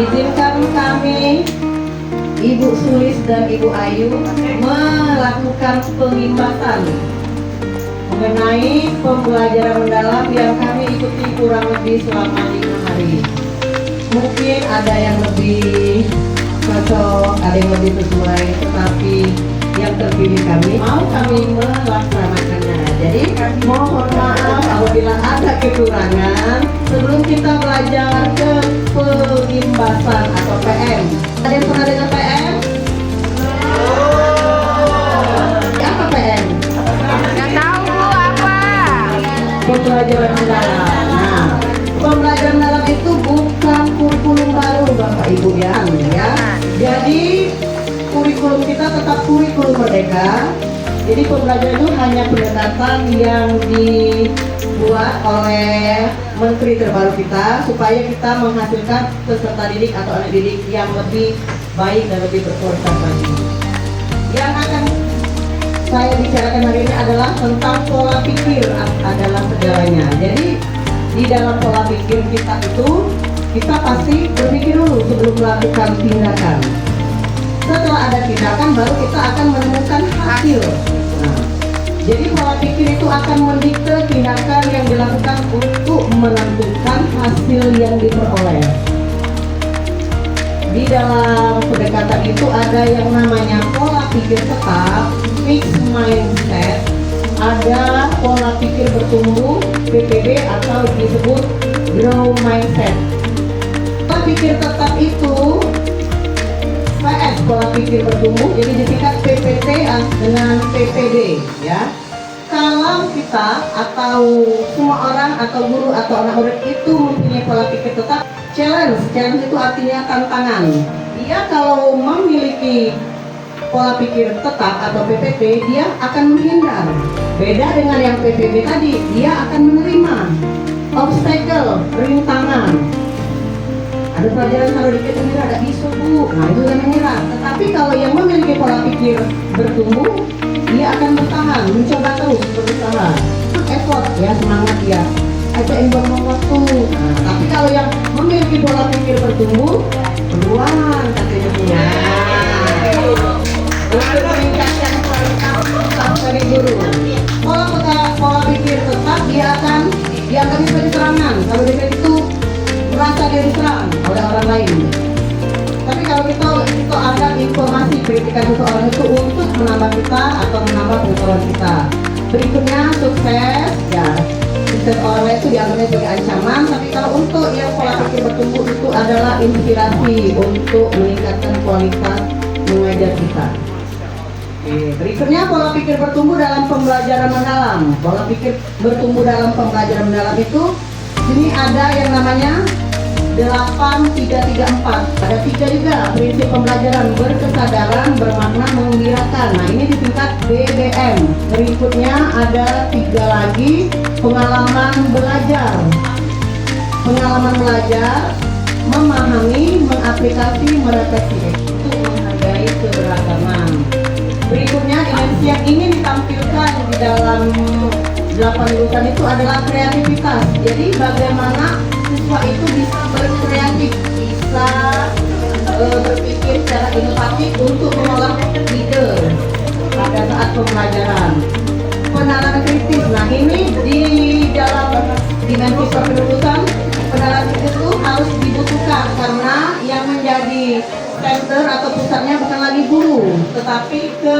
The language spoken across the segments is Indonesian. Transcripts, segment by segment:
Izinkan kami, Ibu Sulis dan Ibu Ayu, melakukan pengimbasan mengenai pembelajaran mendalam yang kami ikuti kurang lebih selama 5 hari. Mungkin ada yang lebih cocok, ada yang lebih sesuai, tetapi yang terpilih kami mau kami melaksanakannya. Jadi mohon maaf apabila ada kekurangan. Sebelum kita belajar ke pengimbasan atau PM, ada yang pernah dengar PM? Apa PM? Nggak tahu apa. Pembelajaran mendalam. Nah, pembelajaran mendalam itu bukan kurikulum baru Bapak Ibu ya. Jadi kurikulum kita tetap kurikulum merdeka. Jadi pembelajaran itu hanya pendekatan yang dibuat oleh menteri terbaru kita supaya kita menghasilkan peserta didik atau anak didik yang lebih baik dan lebih berkualitas lagi. Yang akan saya bicarakan hari ini adalah tentang pola pikir adalah segalanya. Jadi di dalam pola pikir kita itu kita pasti berpikir dulu sebelum melakukan tindakan. Setelah ada tindakan baru kita akan menemukan hasil. Nah, jadi pola pikir itu akan mendikte tindakan yang dilakukan untuk menentukan hasil yang diperoleh. Di dalam pendekatan itu ada yang namanya pola pikir tetap, fixed mindset, ada pola pikir bertumbuh, PPB atau disebut grow mindset. Pola pikir tetap itu PS, pola pikir bertumbuh, jadi disingkat PPT dengan PPD ya. Kalau kita atau semua orang atau guru atau anak murid itu mempunyai pola pikir tetap, challenge itu artinya tantangan. Dia kalau memiliki pola pikir tetap atau PPT, dia akan menghindar. Beda dengan yang PPB tadi, dia akan menerima obstacle, rintangan. Ada pelajaran kalau dikit menyerah, ada bisa bu, nah itu yang menyerah. Tetapi kalau yang memiliki pola pikir bertumbuh, dia akan bertahan, mencoba terus, berusaha, effort ya, semangat ya. Ada yang buang waktu. Nah, tapi kalau yang memiliki pola pikir bertumbuh, peluang katanya punya. Untuk meningkatkan kualitas dari guru. Pola pikir tetap dia akan sebagai serangan. Kalau dia itu merasa dia diserang oleh orang lain. Tapi kalau kita ada informasi kritikan seseorang itu untuk menambah kita atau menambah pengetahuan kita. Berikutnya sukses ya. Sukses orang lain itu dianggapnya sebagai ancaman. Tapi kalau untuk yang pola pikir bertumbuh itu adalah inspirasi untuk meningkatkan kualitas mengajar kita. Berikutnya pola pikir bertumbuh dalam pembelajaran mendalam. Pola pikir bertumbuh dalam pembelajaran mendalam itu ini ada yang namanya 8334. Ada 3 juga prinsip pembelajaran: berkesadaran, bermakna, menggembirakan. Nah ini disingkat BBM. Berikutnya ada 3 lagi, pengalaman belajar. Pengalaman belajar, memahami, mengaplikasi, merefleksi, untuk menghargai keberagaman. Berikutnya dimensi yang ingin ditampilkan di dalam 8 urutan itu adalah kreativitas. Jadi bagaimana siswa itu bisa berkreatif, bisa berpikir secara inovatif untuk mengolah ide pada saat pembelajaran. Penalaran kritis. Nah ini di dalam dimensi penulisan penalaran kritis itu harus dibutuhkan karena yang menjadi center atau pusatnya bukan lagi guru, tetapi ke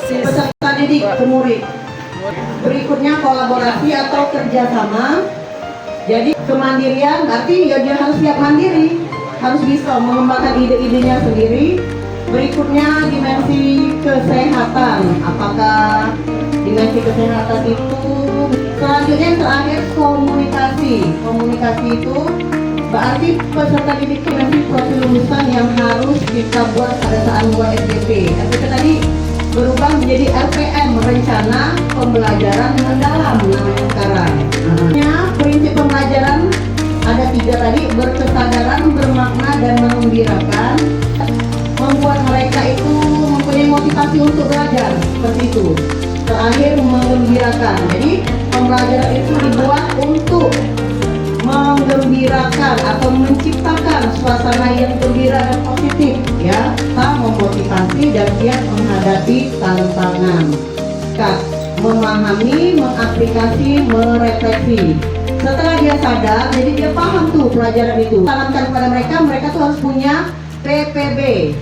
peserta didik, ke murid. Berikutnya kolaborasi atau kerjasama. Jadi kemandirian berarti ya dia harus siap mandiri, harus bisa mengembangkan ide-idenya sendiri. Berikutnya dimensi kesehatan. Apakah dimensi kesehatan itu? Selanjutnya yang terakhir komunikasi. Komunikasi itu berarti peserta didik dimensi profil lulusan yang harus kita buat pada saat membuat SPP. SPP tadi berubah menjadi RPM, rencana pembelajaran mendalam namanya sekarang. Prinsip pembelajaran ada 3 tadi: berkesadaran, bermakna, dan menggembirakan. Membuat mereka itu mempunyai motivasi untuk belajar, seperti itu. Terakhir menggembirakan. Jadi pembelajaran itu dibuat untuk menggembirakan menggembirakan atau menciptakan suasana yang gembira dan positif, ya, tak memotivasi dan siap menghadapi tantangan. Memahami, mengaplikasi, merefleksi. Setelah dia sadar, jadi dia paham tuh pelajaran itu. Tanamkan kepada mereka, mereka tuh harus punya PPB,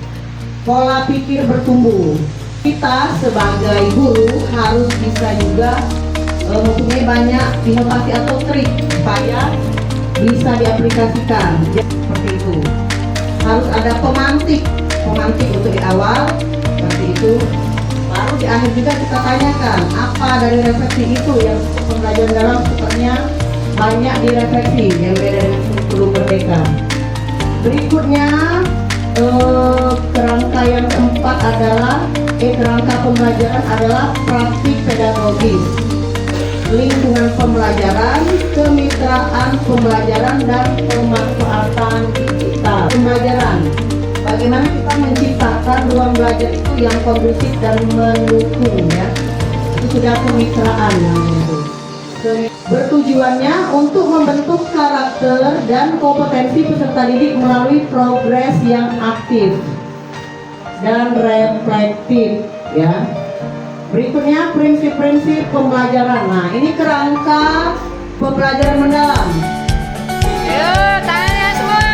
pola pikir bertumbuh. Kita sebagai guru harus bisa juga mempunyai banyak inovasi atau trik supaya bisa diaplikasikan. Jadi, seperti itu. Harus ada pemantik untuk di awal, seperti itu. Lalu di akhir juga kita tanyakan apa dari refleksi itu yang pembelajaran dalam sepertinya banyak direfleksi yang beda dengan kurikulum merdeka. Berikutnya kerangka yang keempat adalah kerangka pembelajaran adalah praktik pedagogis, lingkungan pembelajaran, kemitraan pembelajaran dan pemanfaatan digital. Pembelajaran, bagaimana kita menciptakan ruang belajar itu yang kondusif dan mendukung, ya. Itu sudah kemitraan namanya itu. Bertujuannya untuk membentuk karakter dan kompetensi peserta didik melalui progres yang aktif dan reflektif, ya. Berikutnya prinsip-prinsip pembelajaran. Nah, ini kerangka pembelajaran mendalam. Ayo, tangannya semua.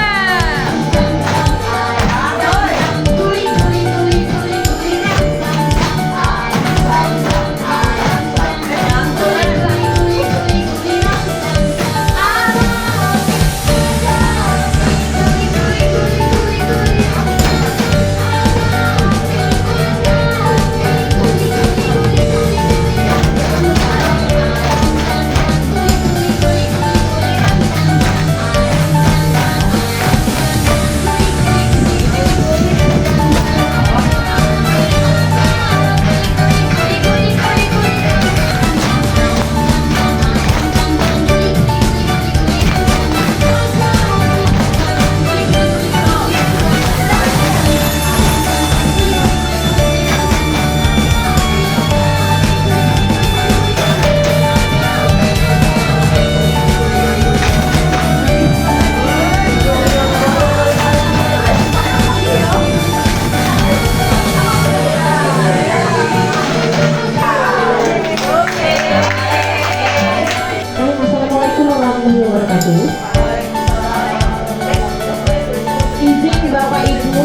Izin Bapak Ibu,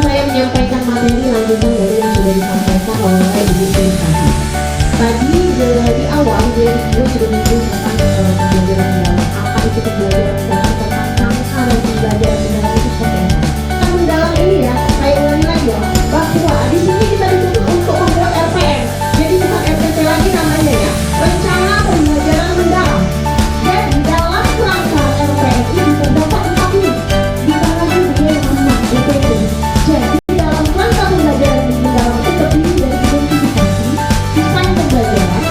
saya menyampaikan materi lanjutan dari yang sudah disampaikan oleh Ibu Tadi. Tadi di awal dia sudah menyinggung tentang pembelajaran mendalam. Apa itu pembelajaran mendalam, tentang kerangka dan pembelajaran mendalam itu seperti apa? Nah, mendalam ini, ya, saya ulangi lagi, ya, bahwa di sini kita dituntut untuk membuat RPM. Jadi bukan RPP lagi namanya, ya, rencana pembelajaran mendalam. Jadi dalam kerangka RPM ini terdapat 4 unit. Jadi dalam kerangka pembelajaran mendalam itu terdiri dari identifikasi, desain pembelajaran,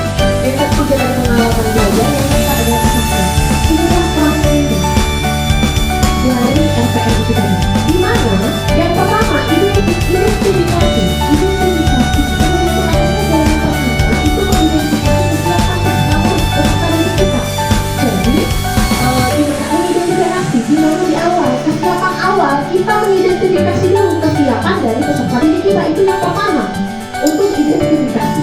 efektif dan pengalaman belajar yang kita ada kesaksian. Inilah kerangka ini dari RPM itu tadi. Di mana yang pertama identifikasi itu menentukan itu mengidentifikasi kesiapan peserta didik kita. Jadi mengidentifikasi di mana di awal kesiapan awal kita mengidentifikasi dulu kesiapan dari peserta didik kita, itu yang pertama untuk identifikasi.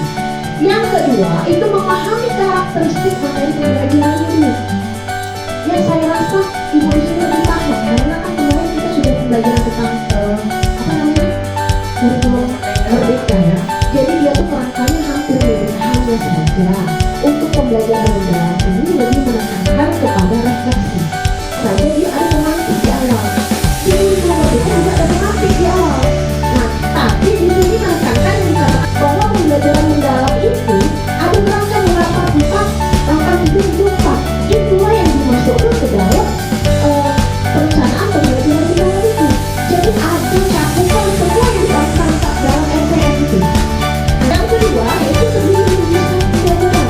Yang kedua itu memahami karakteristik materi pembelajarannya dulu. Yang saya rasa ibu di sini lebih paham karena kan kemarin kita sudah pembelajaran tentang kurikulum merdeka, ya. Jadi dia tuh kerangkanya hampir mirip, hanya saja untuk pembelajaran mendalam ini lebih menekankan kepada refleksi. Saja dia ada pemantik di awal. Di kurikulum merdeka juga ada pemantik di awal. Nah, tapi di sini menekankan yang dikatakan bahwa pembelajaran mendalam itu ada kerangka yang 84 itulah yang dimasukkan ke dalam perencanaan pembelajaran mendalam itu. Jadi ada cakupan semua yang diterapkan dalam RPM itu. Yang kedua yaitu terdiri dari desain pembelajaran.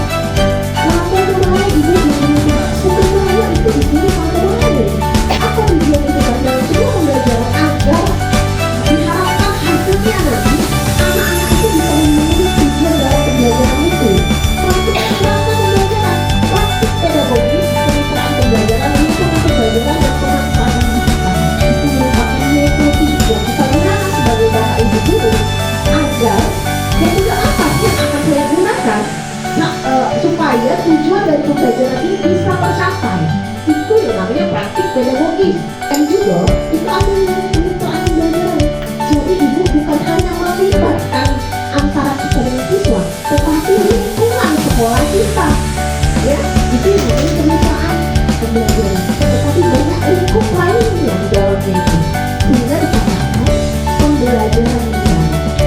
Maka kemarin ibu yang sebenarnya itu di sini kemarin apa tujuan itu kan dalam sebuah pembelajaran agar diharapkan hasilnya nanti anak-anak itu bisa memenuhi tujuan dalam pembelajaran itu. Praktik pembelajaran, praktik pedagogis itu namanya kemitraan pembelajaran, tetapi banyak lingkup lainnya di dalamnya itu, sehingga dikatakan pembelajaran yang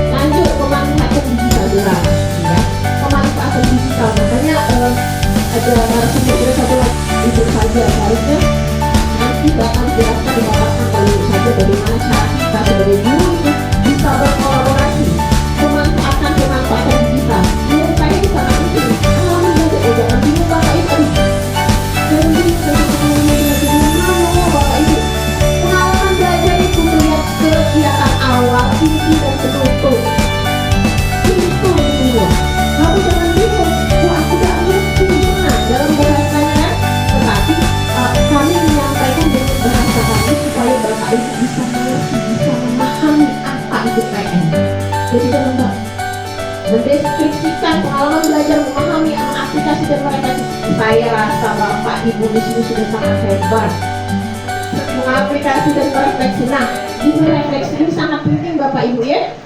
lanjut pemanfaatan digital gerak, ya, pemanfaatan digital. Makanya ada narasumber kita satu lagi itu saja, harusnya nanti bakal dijelaskan dipaparkan kali ini saja bagaimana cara kita sebagai guru itu bisa berkolaborasi pemanfaatan digital. Menurut saya ini sangat penting. Pengalaman belajar, jangan bingung Bapak Ibu. Bapak Ibu, pengalaman belajar itu melihat kegiatan awal, inti dan penutup. Itu semua. Kamu jangan bingung. Wah, aku tidak ngerti gimana dalam bahasanya. Tetapi kami menyampaikan dengan bahasa kami supaya Bapak Ibu bisa mengerti, bisa memahami apa itu PN. Jadi dalam mendeskripsikan pengalaman belajar, memahami, mengaplikasi dan mereka, saya rasa Bapak Ibu di sini sudah sangat hebat mengaplikasi dan merefleksi. Nah, ini refleksi ini sangat penting Bapak Ibu ya.